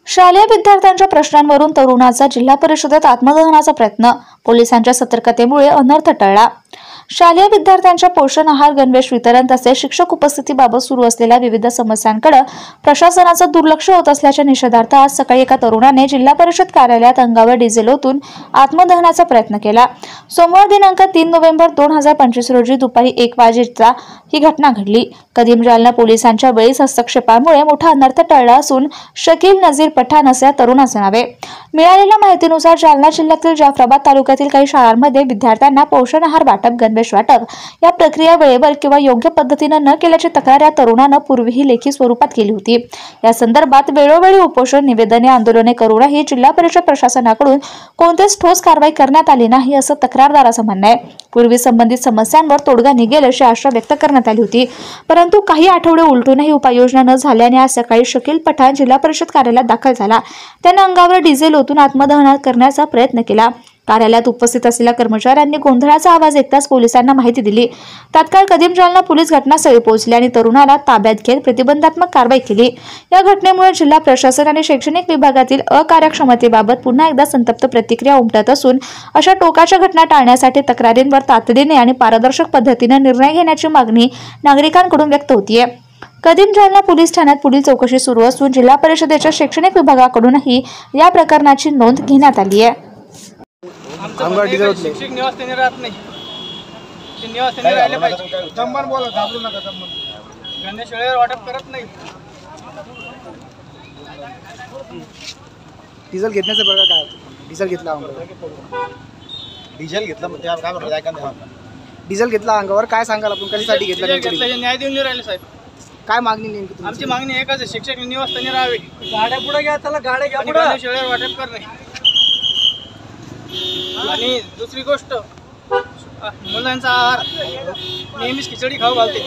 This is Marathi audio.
शालेय विद्यार्थ्यांच्या प्रश्नांवरून तरुणाचा जिल्हा परिषदेत आत्मदहनाचा प्रयत्न, पोलिसांच्या सतर्कतेमुळे अनर्थ टळला। शालेय विद्यार्थ्यांच्या पोषण आहार, गणवेश वितरण तसेच शिक्षक उपस्थितीबाबत सुरू असलेल्या विविध समस्यांकडे प्रशासनाचं दुर्लक्ष होत असल्याच्या निषेधार्थ आज सकाळी एका तरुणाने जिल्हा परिषद कार्यालयात अंगावर डिझेल ओतून आत्मदहनाचा प्रयत्न केला। सोमवार दिनांक 3 नोव्हेंबर 2025 रोजी दुपारी 1 वाजेचा ही घटना घडली। कदीम जालना पोलिसांच्या वेळीच हस्तक्षेपामुळे मोठा अनर्थ टळला असून शकील नजीर पठाण असे तरुणाचे नाव आहे। मिळालेल्या माहितीनुसार जालना जिल्ह्यातील जाफराबाद तालुक्यातील काही शाळांमध्ये विद्यार्थ्यांना पोषण आहार वाटप, गणवेश वाटप या प्रक्रिया वेळेवर किंवा योग्य पद्धतीने न केल्याची तक्रार या तरुणानं पूर्वीही लेखी स्वरूपात केली होती। या संदर्भात वेळोवेळी उपोषण, निवेदने, आंदोलने करूनही जिल्हा परिषद प्रशासनाकडून कोणतीच ठोस कारवाई करण्यात आली नाही असं तक्रारदाराचं म्हणणं आहे। पूर्वी संबंधित समस्यांवर तोडगा निघेल अशी आशा व्यक्त करण्यात आली होती, परंतु काही आठवडे उलटूनही उपाययोजना न झाल्याने आज सकाळी शकील पठाण जिल्हा परिषद कार्यालयात दाखल झाला। त्याने अंगावर डिझेल ओतून आत्मदहन करण्याचा प्रयत्न केला। कार्यालयात उपस्थित असलेल्या कर्मचाऱ्यांनी गोंधळाचा आवाज ऐकताच पोलिसांना माहिती दिली। तात्काळ कदीम जालना पोलीस घटनास्थळी पोहोचले आणि तरुणाला ताब्यात घेत प्रतिबंधात्मक कारवाई केली। या घटनेमुळे जिल्हा प्रशासन आणि शैक्षणिक विभागातील अकार्यक्षमतेबाबत पुन्हा एकदा संतप्त प्रतिक्रिया उमटत असून अशा टोकाच्या घटना टाळण्यासाठी तक्रारींवर तातडीने आणि पारदर्शक पद्धतीने निर्णय घेण्याची मागणी नागरिकांकडून व्यक्त होतीये। कदीम जालना पोलीस ठाण्यात पुढील चौकशी सुरू असून जिल्हा परिषदेच्या शैक्षणिक विभागाकडूनही या प्रकरणाची नोंद घेण्यात आली आहे। शिक्षक निवासस्थानी राहत नाही, ते निवासस्थानी राहिले पाहिजे। दमन बोला, घाबरू नका। दमन गणेश वेळेवर वाटप करत नाही। डिझेल घेण्याचं बघा काय, डिझेल घेतला डिझेल घेतलं म्हणजे काय म्हणतात ऐका ना, डिझेल घेतला अंगावर, काय सांगाल आपण कशासाठी घेतला? न्याय देऊन राहिले साहेब। काय मागणी नेमकी? आमची मागणी एकच आहे, शिक्षक निवासस्थानी राहावे। गाड्या पुढे घ्या, त्याला गाड्या घ्या, गणेश वेळेवर वाटप करणे। आणि दुसरी गोष्ट, मुलांचा आहार नेहमीच खिचडी खाऊ घालते।